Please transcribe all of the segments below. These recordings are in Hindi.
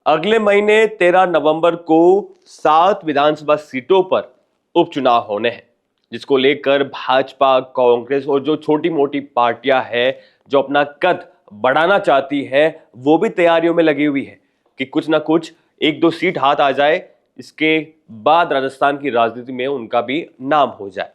अगले महीने 13 नवंबर को 7 विधानसभा सीटों पर उपचुनाव होने हैं, जिसको लेकर भाजपा, कांग्रेस और जो छोटी मोटी पार्टियां हैं जो अपना कद बढ़ाना चाहती है, वो भी तैयारियों में लगी हुई है कि कुछ ना कुछ एक दो सीट हाथ आ जाए, इसके बाद राजस्थान की राजनीति में उनका भी नाम हो जाए।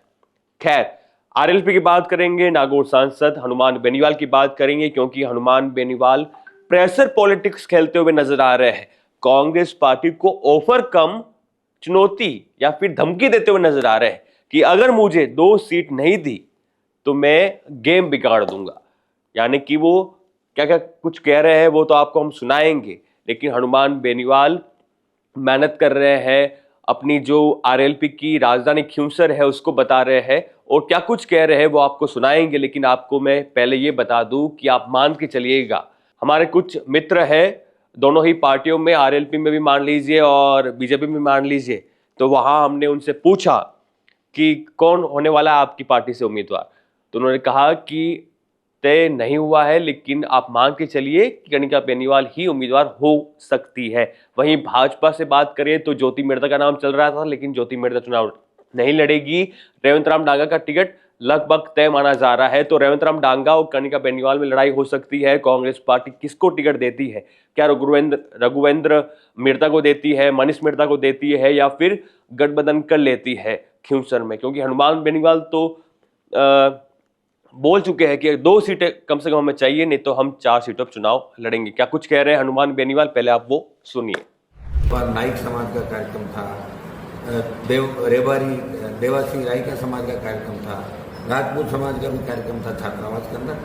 खैर, आरएलपी की बात करेंगे, नागौर सांसद हनुमान बेनीवाल की बात करेंगे, क्योंकि हनुमान बेनीवाल प्रेशर पॉलिटिक्स खेलते हुए नजर आ रहे हैं। कांग्रेस पार्टी को ऑफर कम चुनौती या फिर धमकी देते हुए नजर आ रहे हैं कि अगर मुझे 2 सीट नहीं दी तो मैं गेम बिगाड़ दूंगा। यानी कि वो क्या क्या कुछ कह रहे हैं वो तो आपको हम सुनाएंगे, लेकिन हनुमान बेनीवाल मेहनत कर रहे हैं, अपनी जो आरएलपी की राजधानी खिंवसर है उसको बता रहे हैं और क्या कुछ कह रहे हैं वो आपको सुनाएंगे। लेकिन आपको मैं पहले ये बता दूं कि आप मान के चलिएगा, हमारे कुछ मित्र हैं दोनों ही पार्टियों में, आरएलपी में भी मान लीजिए और बीजेपी में मान लीजिए, तो वहां हमने उनसे पूछा कि कौन होने वाला है आपकी पार्टी से उम्मीदवार, तो उन्होंने कहा कि तय नहीं हुआ है, लेकिन आप मान के चलिए कि कनिका बेनीवाल ही उम्मीदवार हो सकती है। वहीं भाजपा से बात करें तो ज्योति मिर्धा का नाम चल रहा था, लेकिन ज्योति मिर्धा चुनाव नहीं लड़ेगी। रेवंत राम डांगा का टिकट लगभग तय माना जा रहा है, तो रेवंत राम डांगा और कनिका बेनीवाल में लड़ाई हो सकती है। कांग्रेस पार्टी किसको टिकट देती है? क्या रघुवेंद्र मिर्धा को देती है, मनीष मिर्धा को देती है, या फिर गठबंधन कर लेती है खिंवसर में? क्योंकि हनुमान बेनीवाल तो बोल चुके हैं कि 2 सीटें कम से कम हमें चाहिए, नहीं तो हम 4 सीटों पर चुनाव लड़ेंगे। क्या कुछ कह रहे हैं हनुमान बेनीवाल, पहले आप वो सुनिए। नाइक समाज का कार्यक्रम था, देवासी राय का समाज का कार्यक्रम था, राजपूत समाज का भी कार्यक्रम था छात्रावास के अंदर,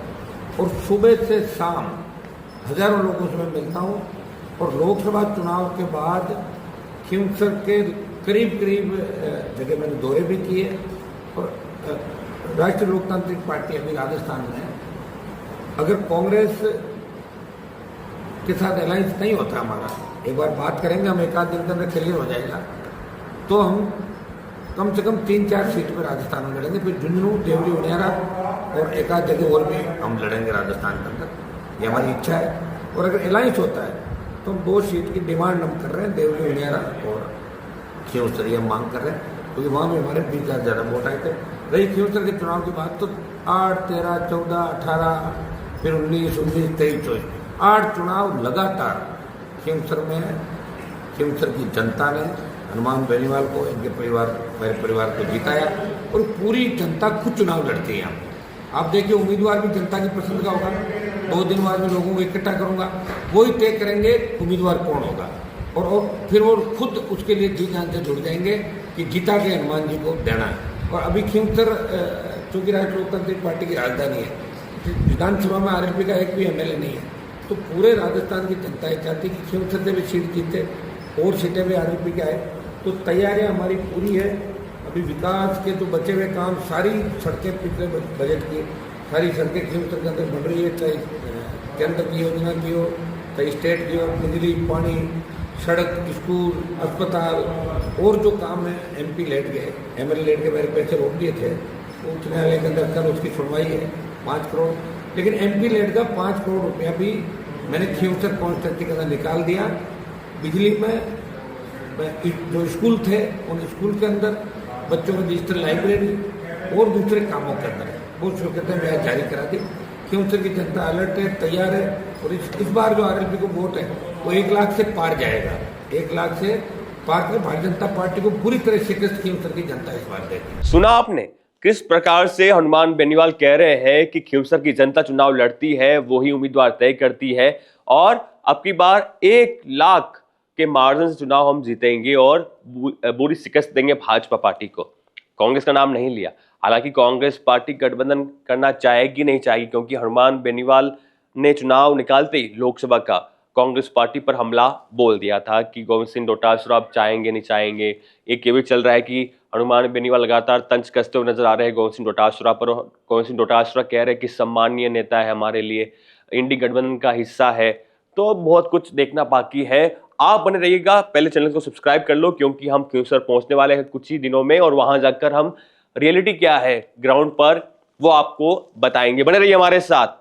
और सुबह से शाम हजारों लोगों से मैं मिलता हूँ। और लोकसभा चुनाव के बाद खिंवसर के करीब जगह मैंने दौरे भी किए। और राष्ट्रीय लोकतांत्रिक पार्टी अभी राजस्थान में, अगर कांग्रेस के साथ अलायंस नहीं होता हमारा, एक बार बात करेंगे हम, एक आध दिन के अंदर क्लियर हो जाएगा, तो हम कम से कम 3-4 सीट पर राजस्थान में लड़ेंगे। फिर झुंझुनू, देवरी, उनियारा और एक आध जगह और भी हम लड़ेंगे राजस्थान के अंदर, ये हमारी इच्छा है। और अगर अलायंस होता है तो हम 2 सीट की डिमांड हम कर रहे हैं, देवरी, उनियारा और खिंवसर हम मांग कर रहे हैं, क्योंकि वहाँ में हमारे 20,000 ज़्यादा वोट आए थे। रही खिंवसर के चुनाव की बात, तो 8, 13, 14, 18, फिर 19, 23, 24 8 चुनाव लगातार खिंवसर में खिंवसर की जनता ने हनुमान बेनीवाल को, इनके परिवार, मेरे परिवार को जिताया। और पूरी जनता खुद चुनाव लड़ती है। आप देखिए, उम्मीदवार भी जनता की पसंद का होगा। 2 दिन बाद में लोगों को इकट्ठा करूंगा, वही तय करेंगे उम्मीदवार कौन होगा, और फिर वो खुद उसके लिए जी जान से जुड़ जाएंगे कि जीता के हनुमान जी को देना है। और अभी खिंवसर चूंकि राष्ट्रीय लोकतांत्रिक पार्टी की राजधानी है, विधानसभा में आरएलपी का एक भी एमएलए नहीं है, तो पूरे राजस्थान की जनता ये चाहती है कि खिंवसर से भी सीट जीते और सीटें भी आरएलपी के आए। तो तैयारियां हमारी पूरी है। अभी विकास के जो बचे हुए काम, सारी सड़कें पिछले बजट की सारी सड़कें खिंवसर के अंदर बन रही है, चाहे केंद्र की योजना की हो, चाहे स्टेट की हो, बिजली, पानी, सड़क, स्कूल, अस्पताल, और जो काम है एमपी लेट गए, एमएलए लेट के मेरे पैसे रोक दिए थे, उच्च न्यायालय के अंदर कल उसकी सुनवाई है 5 करोड़, लेकिन एमपी लेट का 5 करोड़ रुपया भी मैंने खिंवसर कॉन्स्टिट्यूंसी के अंदर निकाल दिया। बिजली में जो स्कूल थे उन स्कूल के अंदर बच्चों को डिजिटल लाइब्रेरी और दूसरे कामों के अंदर वो स्वीकृति मैं जारी करा दी। खिंवसर की जनता अलर्ट है, तैयार है, और इस बार जो आरएलपी को वोट है वो 1 लाख से पार जाएगा। 1 लाख से पार कर भारतीय जनता पार्टी को पूरी तरह शिकस्त खिंवसर की जनता इस बार देगी। सुना आपने किस प्रकार से हनुमान बेनीवाल कह रहे हैं कि खिंवसर की जनता चुनाव लड़ती है, वही उम्मीदवार तय करती है, और अब की बार 1 लाख के मार्जिन से चुनाव हम जीतेंगे और बुरी शिकस्त देंगे भाजपा पार्टी को। कांग्रेस का नाम नहीं लिया, हालांकि कांग्रेस पार्टी गठबंधन करना चाहेगी नहीं चाहेगी, क्योंकि हनुमान बेनीवाल ने चुनाव निकालते ही लोकसभा का कांग्रेस पार्टी पर हमला बोल दिया था कि गोविंद सिंह डोटासरा अब चाहेंगे नहीं चाहेंगे। एक ये भी चल रहा है कि हनुमान बेनीवाल लगातार तंज कसते हुए नजर आ रहे हैं गोविंद सिंह डोटासरा पर। गोविंद सिंह डोटासरा कह रहे हैं कि सम्मानीय नेता है हमारे लिए, इंडी गठबंधन का हिस्सा है। तो बहुत कुछ देखना बाकी है। आप बने रहिएगा, पहले चैनल को सब्सक्राइब कर लो, क्योंकि हम खिंवसर पहुंचने वाले हैं कुछ ही दिनों में, और वहां जाकर हम रियलिटी क्या है ग्राउंड पर वो आपको बताएंगे। बने रहिए हमारे साथ।